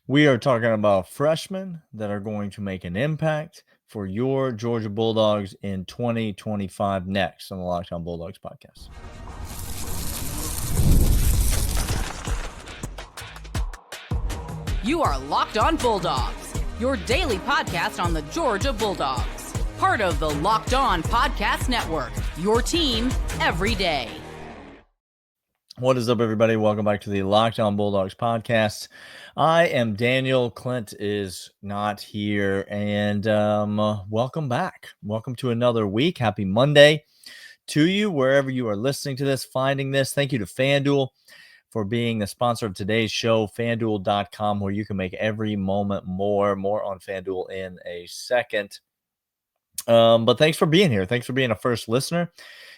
We are talking about freshmen that are going to make an impact for your Georgia Bulldogs in 2025 next on the Locked On Bulldogs podcast. You are Locked On Bulldogs, your daily podcast on the Georgia Bulldogs. Part of the Locked On Podcast Network, your team every day. What is up, everybody? Welcome back to the Locked On Bulldogs podcast. I am Daniel. Clint is not here, and welcome back. Welcome to another week. Happy Monday to you, wherever you are listening to this, finding this. Thank you to FanDuel for being the sponsor of today's show, FanDuel.com, where you can make every moment more. More on FanDuel in a second. But thanks for being here. Thanks for being a first listener.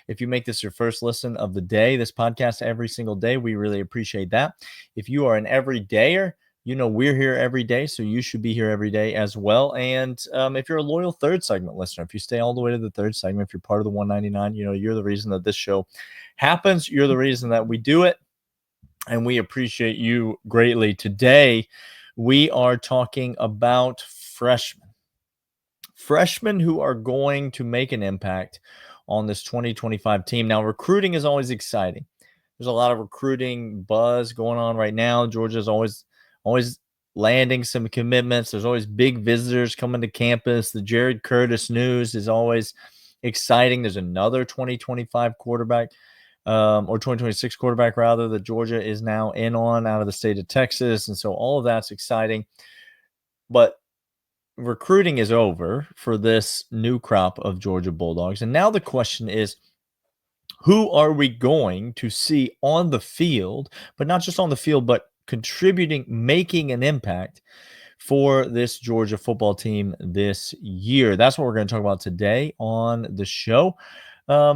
If you make this your first listen of the day, this podcast every single day, we really appreciate that. If you are an everydayer, you know we're here every day, so you should be here every day as well. And if you're a loyal third segment listener, if you stay all the way to the third segment, if you're part of the 199, you know you're the reason that this show happens. You're the reason that we do it, and we appreciate you greatly. Today, we are talking about freshmen who are going to make an impact on this 2025 team. Now, recruiting is always exciting. There's a lot of recruiting buzz going on right now. Georgia's always landing some commitments. There's always big visitors coming to campus. The Jared Curtis news is always exciting. There's another 2025 quarterback, or 2026 quarterback rather, that Georgia is now in on out of the state of Texas. And so all of that's exciting. But recruiting is over for this new crop of Georgia Bulldogs. And now the question is, who are we going to see on the field, but not just on the field, but contributing, making an impact for this Georgia football team this year? That's what we're going to talk about today on the show. I'll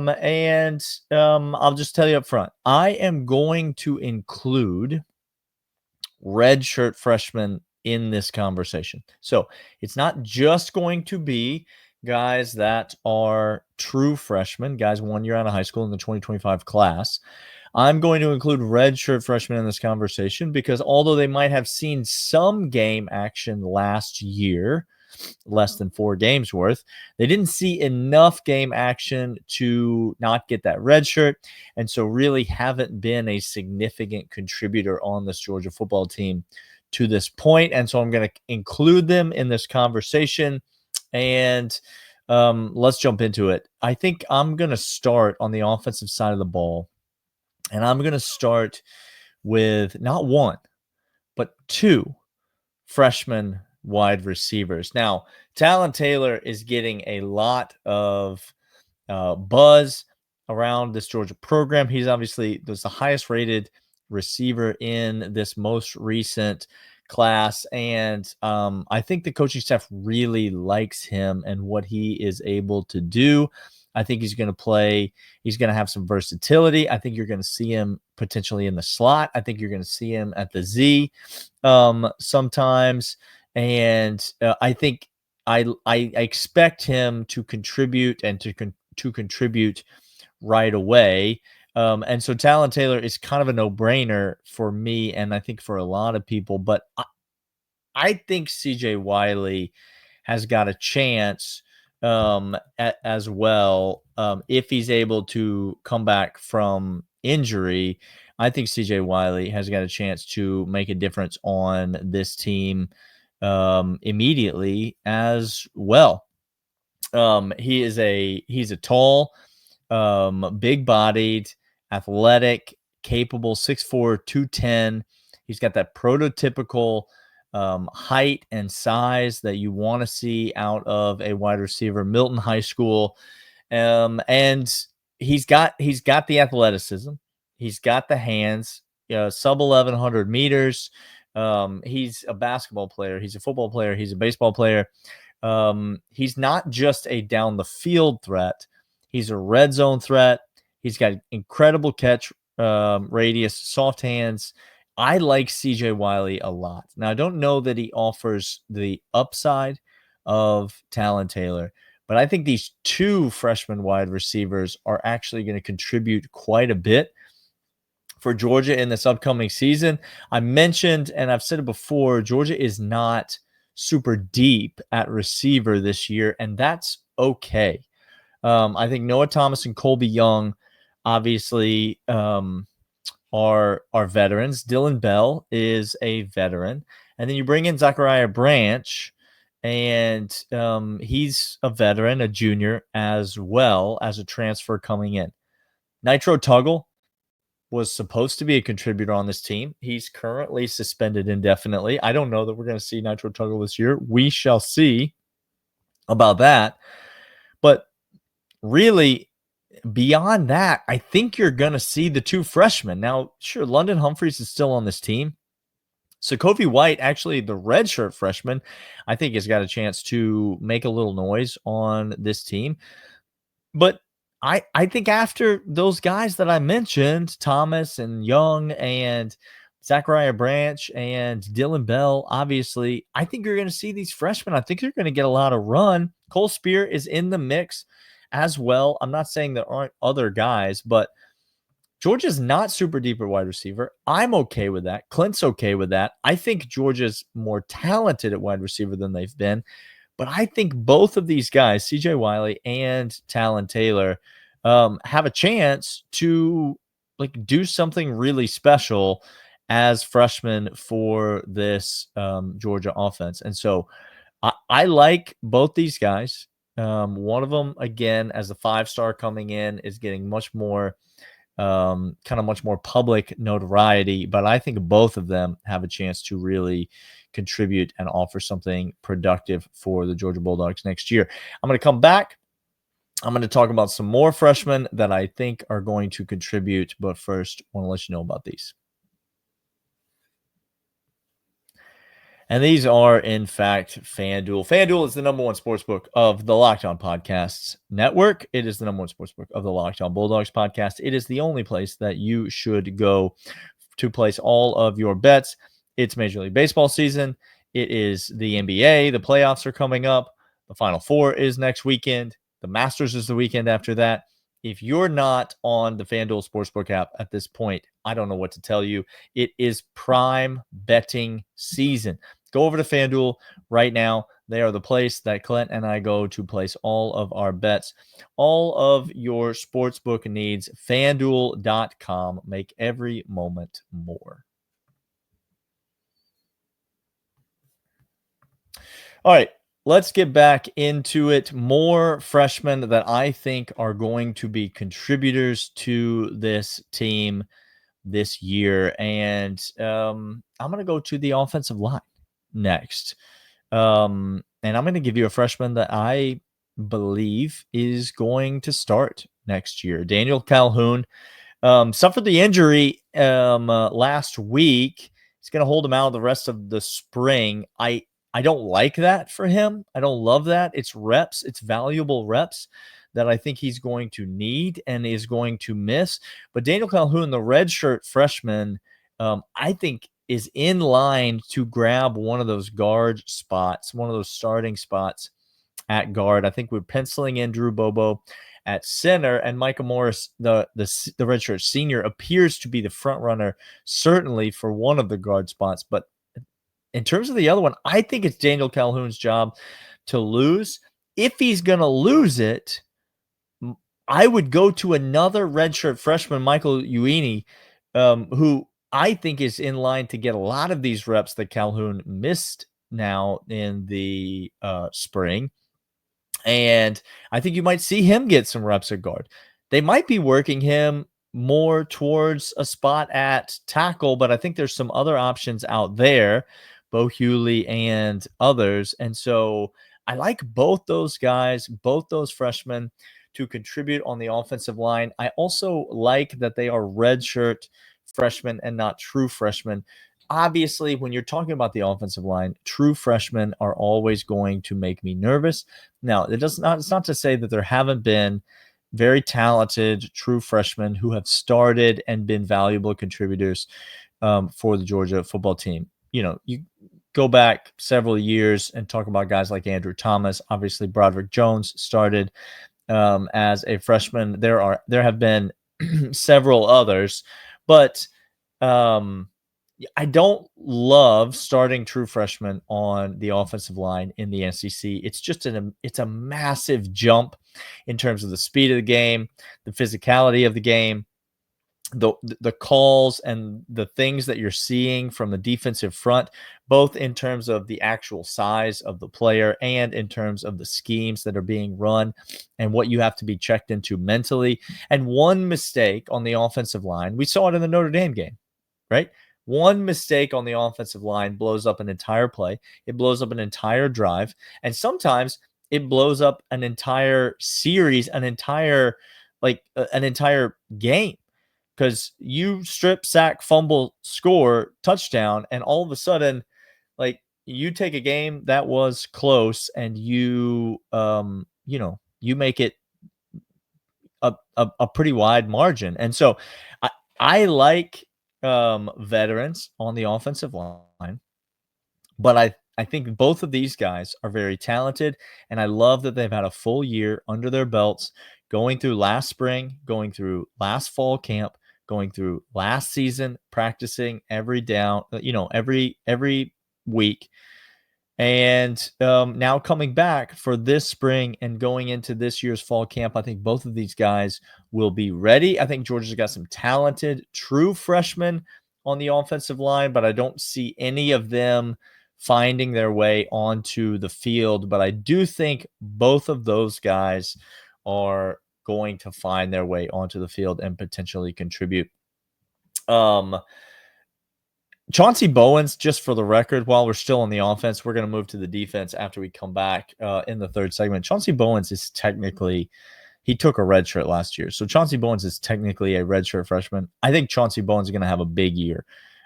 just tell you up front, I am going to include redshirt freshmen in this conversation. So it's not just going to be guys that are true freshmen, guys 1 year out of high school in the 2025 class. I'm going to include redshirt freshmen in this conversation because although they might have seen some game action last year, less than 4 games worth, they didn't see enough game action to not get that red shirt, and so really haven't been a significant contributor on this Georgia football team to this point. And so I'm going to include them in this conversation, and let's jump into it. I think I'm going to start on the offensive side of the ball, and I'm going to start with not one, but 2 freshman wide receivers. Now, Talon Taylor is getting a lot of buzz around this Georgia program. He's obviously the highest rated receiver in this most recent class, and I think the coaching staff really likes him and what he is able to do. I think he's going to have some versatility. I think you're going to see him potentially in the slot. I think you're going to see him at the Z sometimes. And I think I expect him to contribute and to contribute right away. And so Talon Taylor is kind of a no-brainer for me, and I think for a lot of people. But I think C.J. Wiley has got a chance as well if he's able to come back from injury. I think C.J. Wiley has got a chance to make a difference on this team immediately as well. He's a tall, big-bodied, athletic, capable, 6'4", 210. He's got that prototypical height and size that you want to see out of a wide receiver. Milton High School, and he's got the athleticism. He's got the hands. Sub 1100 meters. He's a basketball player. He's a football player. He's a baseball player. He's not just a down the field threat. He's a red zone threat. He's got incredible catch radius, soft hands. I like CJ Wiley a lot. Now, I don't know that he offers the upside of Talon Taylor, but I think these 2 freshman wide receivers are actually going to contribute quite a bit for Georgia in this upcoming season. I mentioned, and I've said it before, Georgia is not super deep at receiver this year, and that's okay. I think Noah Thomas and Colby Young obviously are veterans. Dylan Bell is a veteran. And then you bring in Zachariah Branch, and he's a veteran, a junior, as well as a transfer coming in. Nitro Tuggle was supposed to be a contributor on this team. He's currently suspended indefinitely. I don't know that we're going to see Nitro Tuggle this year. We shall see about that. But really, beyond that, I think you're going to see the two freshmen. Now, sure, London Humphreys is still on this team. Sokovi White, actually the redshirt freshman, I think has got a chance to make a little noise on this team. But I think after those guys that I mentioned, Thomas and Young and Zachariah Branch and Dylan Bell, obviously, I think you're going to see these freshmen. I think you're going to get a lot of run. Cole Spear is in the mix as well. I'm not saying there aren't other guys, but Georgia's not super deep at wide receiver. I'm okay with that. Clint's okay with that. I think Georgia's more talented at wide receiver than they've been. But I think both of these guys, CJ Wiley and Talon Taylor, have a chance to do something really special as freshmen for this Georgia offense. And so I like both these guys. One of them, again, as a 5-star coming in, is getting much more much more public notoriety, but I think both of them have a chance to really contribute and offer something productive for the Georgia Bulldogs next year. I'm going to come back. I'm going to talk about some more freshmen that I think are going to contribute, but first, I want to let you know about these. And these are, in fact, FanDuel. FanDuel is the number one sportsbook of the Locked On Podcasts Network. It is the number one sportsbook of the Locked On Bulldogs podcast. It is the only place that you should go to place all of your bets. It's Major League Baseball season. It is the NBA. The playoffs are coming up. The Final Four is next weekend. The Masters is the weekend after that. If you're not on the FanDuel Sportsbook app at this point, I don't know what to tell you. It is prime betting season. Go over to FanDuel right now. They are the place that Clint and I go to place all of our bets. All of your sportsbook needs, FanDuel.com. Make every moment more. All right, let's get back into it. More freshmen that I think are going to be contributors to this team this year. And I'm going to go to the offensive line next. And I'm going to give you a freshman that I believe is going to start next year. Daniel Calhoun suffered the injury last week. He's going to hold him out the rest of the spring. I don't like that for him. I don't love that. It's reps. It's valuable reps that I think he's going to need and is going to miss. But Daniel Calhoun, the redshirt freshman, I think is in line to grab one of those guard spots, one of those starting spots at guard. I think we're penciling in Drew Bobo at center, and Micah Morris, the redshirt senior, appears to be the front runner, certainly for one of the guard spots. But in terms of the other one, I think it's Daniel Calhoun's job to lose. If he's going to lose it, I would go to another redshirt freshman, Michael Uini, who I think is in line to get a lot of these reps that Calhoun missed now in the spring. And I think you might see him get some reps at guard. They might be working him more towards a spot at tackle, but I think there's some other options out there, Bo Hewley and others. And so I like both those guys, both those freshmen, to contribute on the offensive line. I also like that they are redshirt freshmen and not true freshmen. Obviously, when you're talking about the offensive line, true freshmen are always going to make me nervous. Now, it's not to say that there haven't been very talented true freshmen who have started and been valuable contributors for the Georgia football team. You know, you go back several years and talk about guys like Andrew Thomas. Obviously, Broderick Jones started as a freshman. There have been several others, But I don't love starting true freshmen on the offensive line in the SEC. It's just it's a massive jump in terms of the speed of the game, the physicality of the game, the calls and the things that you're seeing from the defensive front, both in terms of the actual size of the player and in terms of the schemes that are being run and what you have to be checked into mentally. And one mistake on the offensive line, we saw it in the Notre Dame game, right? One mistake on the offensive line blows up an entire play. It blows up an entire drive. And sometimes it blows up an entire series, an entire game. Because you strip, sack, fumble, score, touchdown, and all of a sudden, like, you take a game that was close and you make it a pretty wide margin. And so I like veterans on the offensive line, but I think both of these guys are very talented, and I love that they've had a full year under their belts, going through last spring, going through last fall camp, going through last season, practicing every down, every week. And now coming back for this spring and going into this year's fall camp, I think both of these guys will be ready. I think Georgia's got some talented true freshmen on the offensive line, but I don't see any of them finding their way onto the field. But I do think both of those guys are going to find their way onto the field and potentially contribute. Chauncey Bowens, just for the record, while we're still on the offense, we're going to move to the defense after we come back in the third segment. Chauncey Bowens is technically, he took a red shirt last year. So Chauncey Bowens is technically a red shirt freshman. I think Chauncey Bowens is going to have a big year.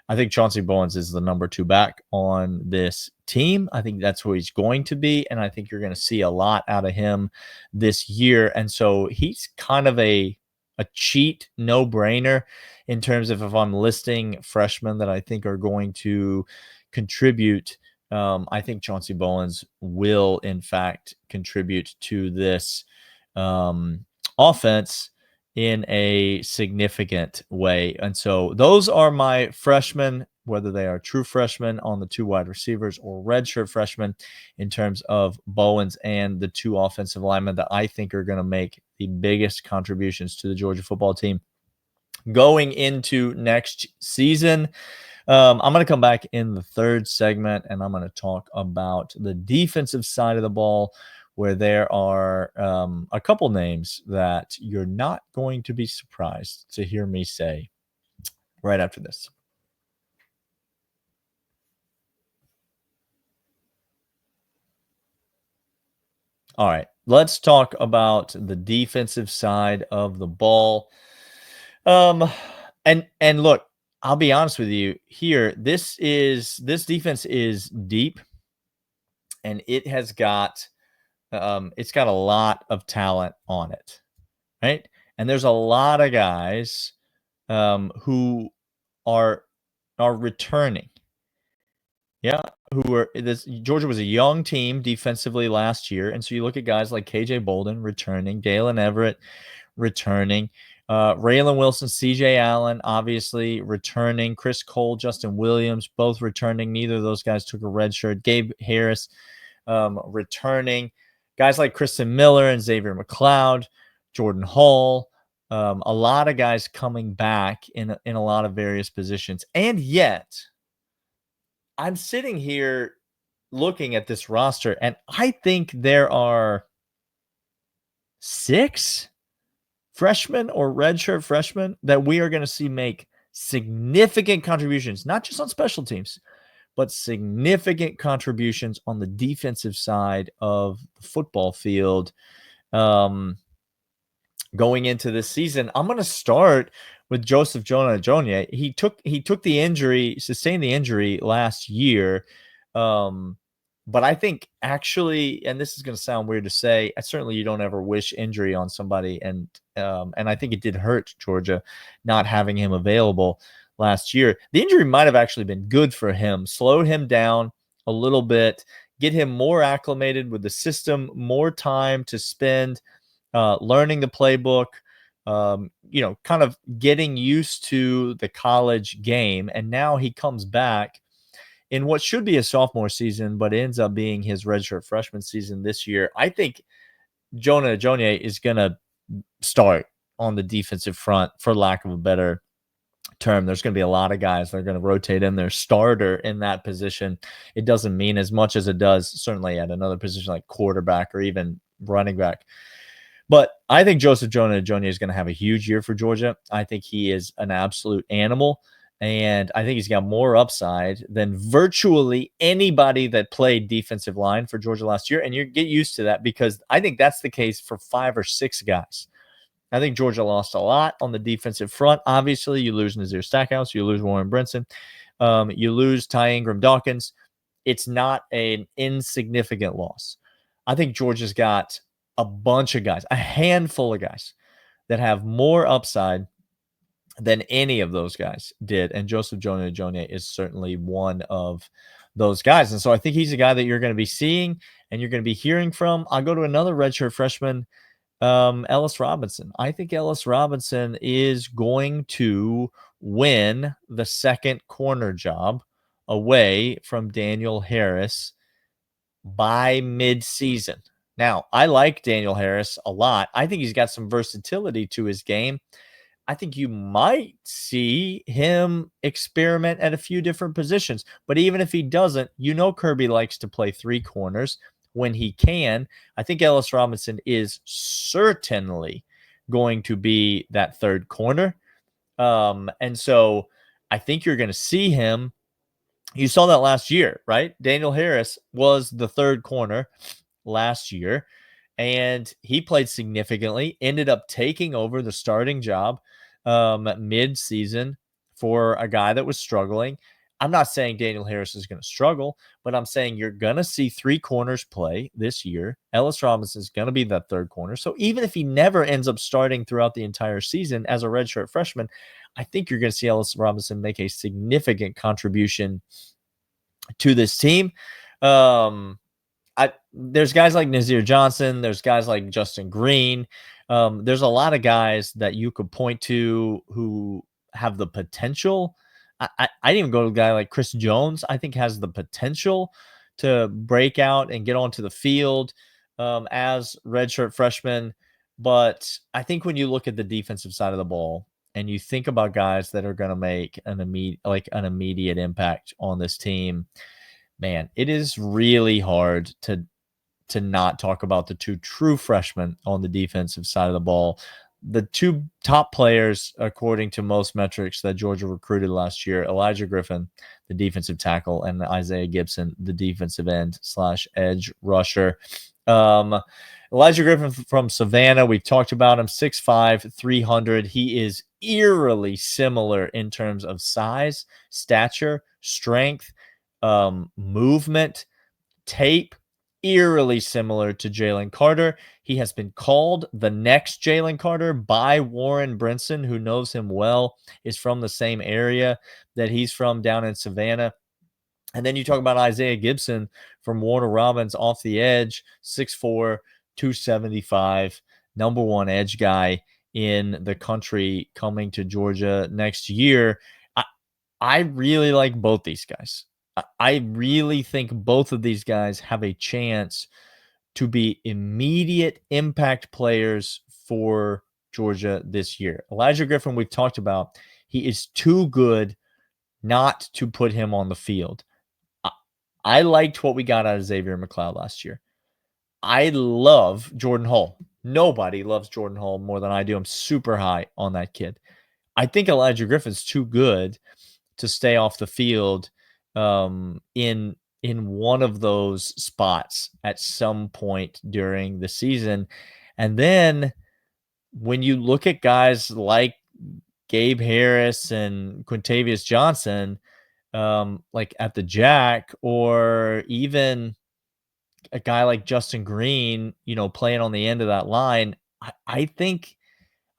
I think Chauncey Bowens is the number 2 back on this team. I think that's who he's going to be, and I think you're going to see a lot out of him this year. And so he's kind of a cheat no-brainer in terms of if I'm listing freshmen that I think are going to contribute. I think Chauncey Bowens will, in fact, contribute to this offense in a significant way. And so those are my freshmen, whether they are true freshmen on the 2 wide receivers or redshirt freshmen, in terms of Bowens and the 2 offensive linemen that I think are going to make the biggest contributions to the Georgia football team going into next season. I'm going to come back in the third segment, and I'm going to talk about the defensive side of the ball, where there are a couple names that you're not going to be surprised to hear me say right after this. All right, let's talk about the defensive side of the ball. And look, I'll be honest with you here. This defense is deep, and it has got it's got a lot of talent on it, right? And there's a lot of guys who are returning. Yeah, Georgia was a young team defensively last year, and so you look at guys like KJ Bolden returning, Dalen Everett returning, Raylan Wilson, CJ Allen obviously returning, Chris Cole, Justin Williams both returning. Neither of those guys took a red shirt. Gabe Harris returning. Guys like Kristen Miller and Xavier McLeod, Jordan Hall, a lot of guys coming back in a lot of various positions. And yet, I'm sitting here looking at this roster, and I think there are 6 freshmen or redshirt freshmen that we are going to see make significant contributions, not just on special teams, but significant contributions on the defensive side of the football field going into this season. I'm going to start with Joseph Jonah-Ajonye. He took the injury, sustained the injury last year. But I think actually, and this is going to sound weird to say, certainly you don't ever wish injury on somebody. And I think it did hurt Georgia not having him available last year. The injury might have actually been good for him, slowed him down a little bit, get him more acclimated with the system, more time to spend learning the playbook, kind of getting used to the college game. And now he comes back in what should be a sophomore season, but ends up being his redshirt freshman season this year. I think Jonah Ajonye is going to start on the defensive front, for lack of a better term. There's going to be a lot of guys that are going to rotate in their starter in that position. It doesn't mean as much as it does certainly at another position like quarterback or even running back. But I think Joseph Jonah Ajonye is going to have a huge year for Georgia. I think he is an absolute animal, and I think he's got more upside than virtually anybody that played defensive line for Georgia last year. And you get used to that, because I think that's the case for 5 or 6 guys. I think Georgia lost a lot on the defensive front. Obviously, you lose Nazir Stackhouse, you lose Warren Brinson, you lose Ty Ingram Dawkins. It's not an insignificant loss. I think Georgia's got a bunch of guys, a handful of guys that have more upside than any of those guys did. And Joseph Jonah Ajonye is certainly one of those guys. And so I think he's a guy that you're going to be seeing and you're going to be hearing from. I'll go to another redshirt freshman, Ellis Robinson. I think Ellis Robinson is going to win the second corner job away from Daniel Harris by mid-season. Now, I like Daniel Harris a lot. I think he's got some versatility to his game. I think you might see him experiment at a few different positions. But even if he doesn't, Kirby likes to play 3 corners when he can. I think Ellis Robinson is certainly going to be that third corner. And so I think you're going to see him. You saw that last year, right? Daniel Harris was the third corner last year, and he played significantly, ended up taking over the starting job mid-season for a guy that was struggling. I'm not saying Daniel Harris is going to struggle, but I'm saying you're going to see 3 corners play this year. Ellis Robinson is going to be that third corner. So even if he never ends up starting throughout the entire season as a redshirt freshman, I think you're going to see Ellis Robinson make a significant contribution to this team. There's guys like Nazir Johnson. There's guys like Justin Green. There's a lot of guys that you could point to who have the potential. I'd even go to a guy like Chris Jones. I think has the potential to break out and get onto the field as redshirt freshman. But I think when you look at the defensive side of the ball and you think about guys that are going to make an immediate impact on this team, man, it is really hard to not talk about the 2 true freshmen on the defensive side of the ball. The 2 top players, according to most metrics, that Georgia recruited last year, Elijah Griffin, the defensive tackle, and Isaiah Gibson, the defensive end / edge rusher. Elijah Griffin from Savannah, we've talked about him, 6'5", 300. He is eerily similar in terms of size, stature, strength, movement, tape, eerily similar to Jalen Carter. He has been called the next Jalen Carter by Warren Brinson, who knows him well, is from the same area that he's from down in Savannah. And then you talk about Isaiah Gibson from Warner Robins off the edge, 6'4", 275, number 1 edge guy in the country coming to Georgia next year. I really like both these guys. I really think both of these guys have a chance to be immediate impact players for Georgia this year. Elijah Griffin, we've talked about, he is too good not to put him on the field. I liked what we got out of Xavier McLeod last year. I love Jordan Hall. Nobody loves Jordan Hall more than I do. I'm super high on that kid. I think Elijah Griffin's too good to stay off the field in one of those spots at some point during the season. And then when you look at guys like Gabe Harris and Quintavious Johnson, like at the jack, or even a guy like Justin Green, playing on the end of that line, I think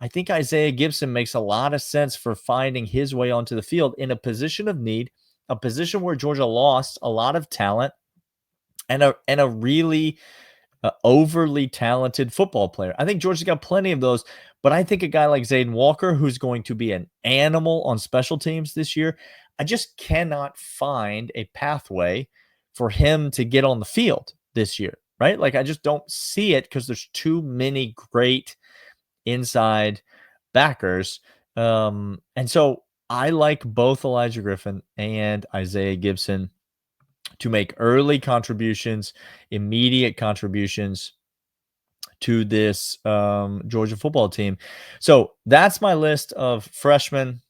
Isaiah Gibson makes a lot of sense for finding his way onto the field in a position of need, a position where Georgia lost a lot of talent and a really overly talented football player. I think Georgia's got plenty of those, But I think a guy like Zayden Walker, who's going to be an animal on special teams this year, I just cannot find a pathway for him to get on the field this year, right? Like, I just don't see it because there's too many great inside backers. And so I like both Elijah Griffin and Isaiah Gibson to make early contributions, immediate contributions to this Georgia football team. So that's my list of freshmen,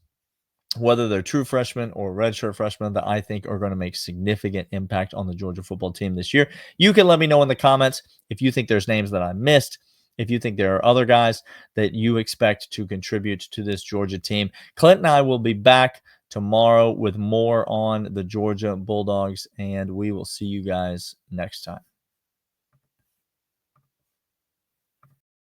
whether they're true freshmen or redshirt freshmen, that I think are going to make significant impact on the Georgia football team this year. You can let me know in the comments if you think there's names that I missed, if you think there are other guys that you expect to contribute to this Georgia team. Clint and I will be back tomorrow with more on the Georgia Bulldogs, and we will see you guys next time.